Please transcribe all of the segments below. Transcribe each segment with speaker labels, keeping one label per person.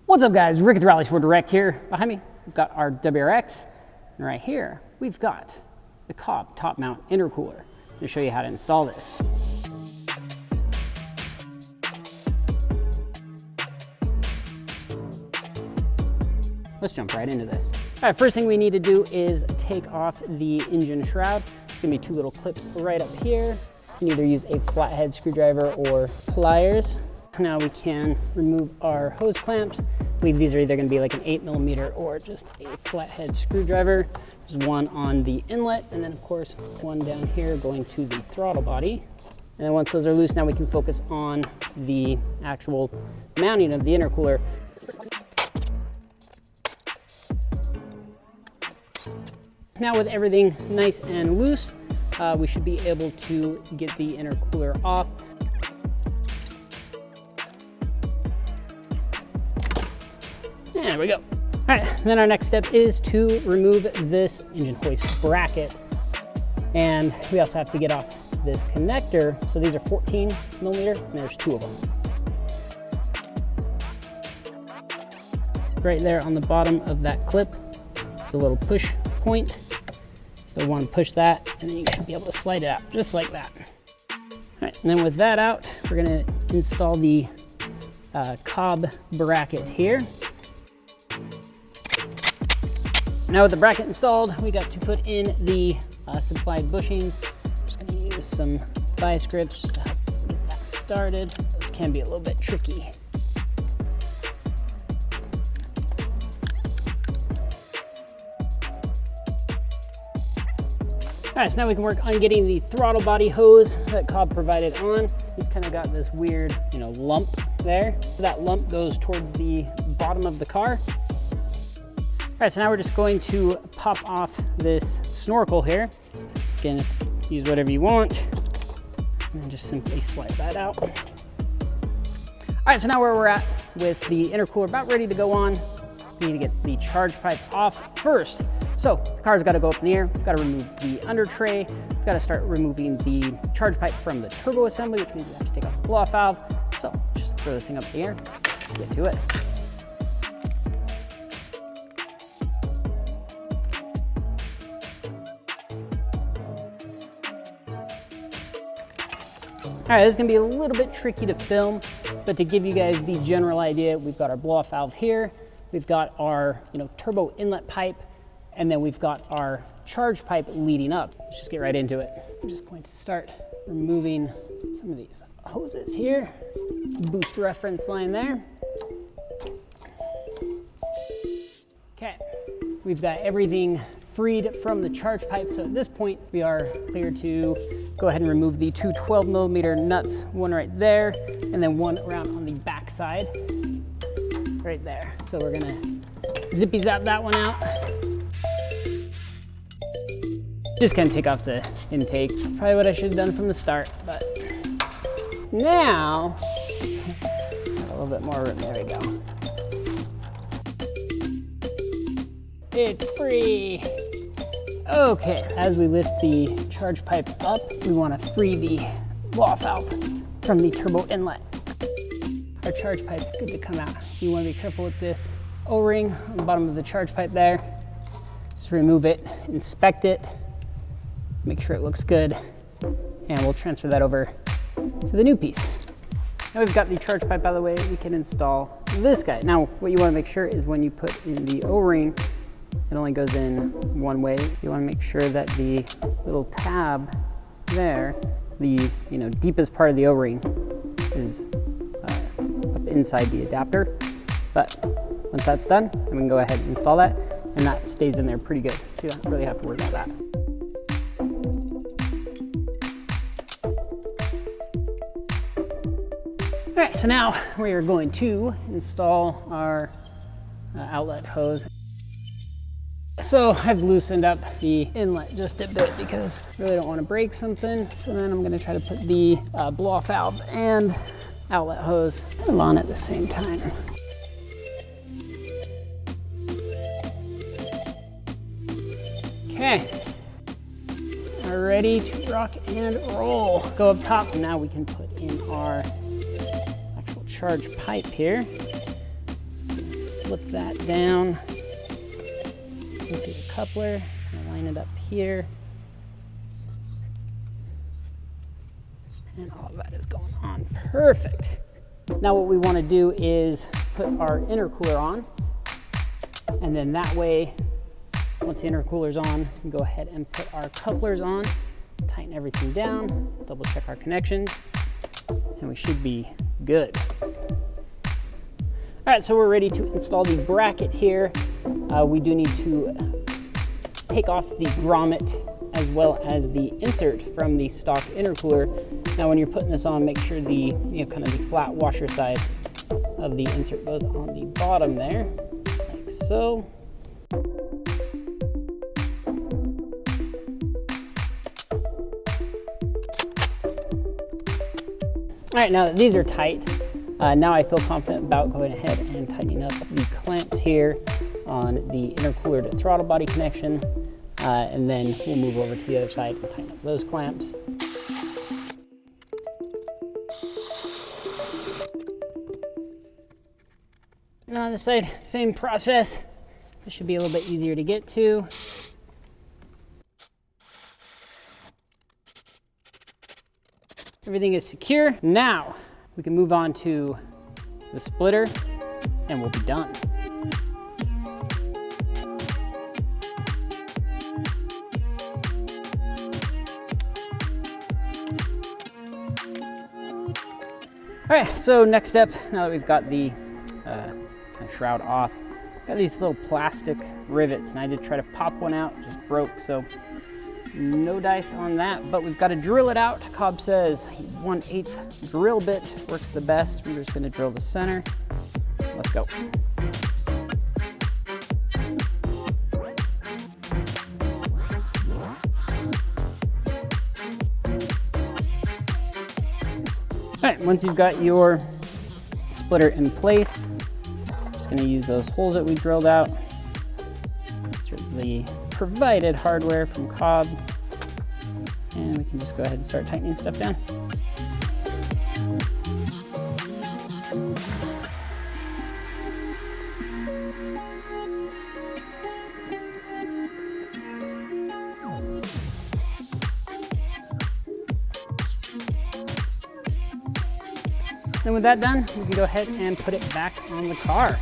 Speaker 1: What's up guys, Rick at the RallySport Direct here. Behind me, we've got our WRX, and right here, we've got the Cobb top mount intercooler. I'm gonna show you how to install this. Let's jump right into this. All right, first thing we need to do is take off the engine shroud. It's gonna be two little clips right up here. You can either use a flathead screwdriver or pliers. Now we can remove our hose clamps. I believe these are either going to be like an 8mm or just a flathead screwdriver. There's one on the inlet, and then of course one down here going to the throttle body. And then once those are loose, now we can focus on the actual mounting of the intercooler. Now with everything nice and loose, we should be able to get the intercooler off. There we go. All right, then our next step is to remove this engine hoist bracket. And we also have to get off this connector. So these are 14mm, and there's two of them. Right there on the bottom of that clip, there's a little push point. So we want to push that, and then you should be able to slide it out, just like that. All right, and then with that out, we're gonna install the Cobb bracket here. Now with the bracket installed, we got to put in the supplied bushings. I'm just gonna use some vice grips just to help get that started. Those can be a little bit tricky. All right, so now we can work on getting the throttle body hose that Cobb provided on. You've kind of got this weird, lump there. So that lump goes towards the bottom of the car. All right, so now we're just going to pop off this snorkel here. Again, just use whatever you want, and then just simply slide that out. All right, so now where we're at with the intercooler about ready to go on, we need to get the charge pipe off first. So the car's got to go up in the air. We've got to remove the under tray. We've got to start removing the charge pipe from the turbo assembly, which means we have to take off the blow-off valve. So just throw this thing up in the air, get to it. All right, this is gonna be a little bit tricky to film, but to give you guys the general idea, we've got our blow-off valve here, we've got our turbo inlet pipe, and then we've got our charge pipe leading up. Let's just get right into it. I'm just going to start removing some of these hoses here. Boost reference line there. Okay, we've got everything freed from the charge pipe, so at this point we are clear to go ahead and remove the two 12mm nuts, one right there, and then one around on the back side, right there. So we're gonna zippy zap that one out. Just gonna take off the intake. Probably what I should have done from the start, but now, a little bit more room, there we go. It's free. Okay, as we lift the charge pipe up, we want to free the blow-off valve from the turbo inlet. Our charge pipe is good to come out. You want to be careful with this O-ring on the bottom of the charge pipe there. Just remove it, inspect it, make sure it looks good, and we'll transfer that over to the new piece. Now we've got the charge pipe out of the way, we can install this guy. Now, what you want to make sure is when you put in the O-ring, it only goes in one way. So you want to make sure that the little tab there, the deepest part of the O-ring is up inside the adapter. But once that's done, then we can go ahead and install that, and that stays in there pretty good. So you don't really have to worry about that. All right, so now we are going to install our outlet hose. So I've loosened up the inlet just a bit because I really don't want to break something. So then I'm going to try to put the blow-off valve and outlet hose on at the same time. Okay, we're ready to rock and roll. Go up top, and now we can put in our actual charge pipe here. slip that down into the coupler. I'm gonna line it up here. And all of that is going on perfect. Now what we want to do is put our intercooler on, and then that way, once the intercooler's on, we can go ahead and put our couplers on, tighten everything down, double check our connections, and we should be good. All right, so we're ready to install the bracket here. We do need to take off the grommet as well as the insert from the stock intercooler. Now when you're putting this on, make sure the kind of the flat washer side of the insert goes on the bottom there, like so. All right, now that these are tight, now I feel confident about going ahead and tightening up the clamps here on the intercooler to throttle body connection. And then we'll move over to the other side and tighten up those clamps. And on this side, same process. This should be a little bit easier to get to. Everything is secure. Now we can move on to the splitter and we'll be done. All right, so next step, now that we've got the kind of shroud off, got these little plastic rivets, and I did try to pop one out, just broke, so no dice on that, but we've got to drill it out. Cobb says 1/8 drill bit works the best. We're just gonna drill the center. Let's go. All right, once you've got your splitter in place, I'm just gonna use those holes that we drilled out. Through the provided hardware from Cobb. And we can just go ahead and start tightening stuff down. Then with that done, we can go ahead and put it back on the car.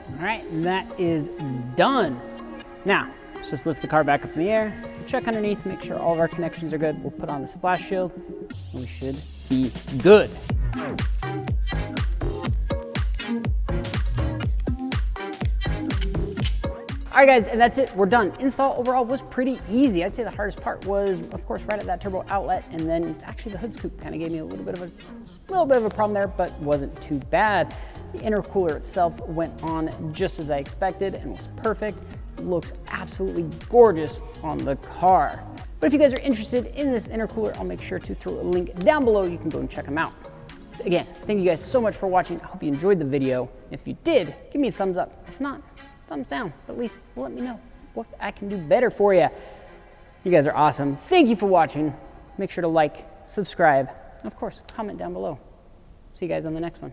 Speaker 1: All right, that is done. Now, let's just lift the car back up in the air, check underneath, make sure all of our connections are good. We'll put on the splash shield, and we should be good. All right guys, and that's it, we're done. Install overall was pretty easy. I'd say the hardest part was, of course, right at that turbo outlet, and then actually the hood scoop kind of gave me a little bit of a problem there, but wasn't too bad. The intercooler itself went on just as I expected and was perfect. It looks absolutely gorgeous on the car. But if you guys are interested in this intercooler, I'll make sure to throw a link down below. You can go and check them out. Again, thank you guys so much for watching. I hope you enjoyed the video. If you did, give me a thumbs up. If not, thumbs down. At least let me know what I can do better for you. You guys are awesome. Thank you for watching. Make sure to like, subscribe, and of course, comment down below. See you guys on the next one.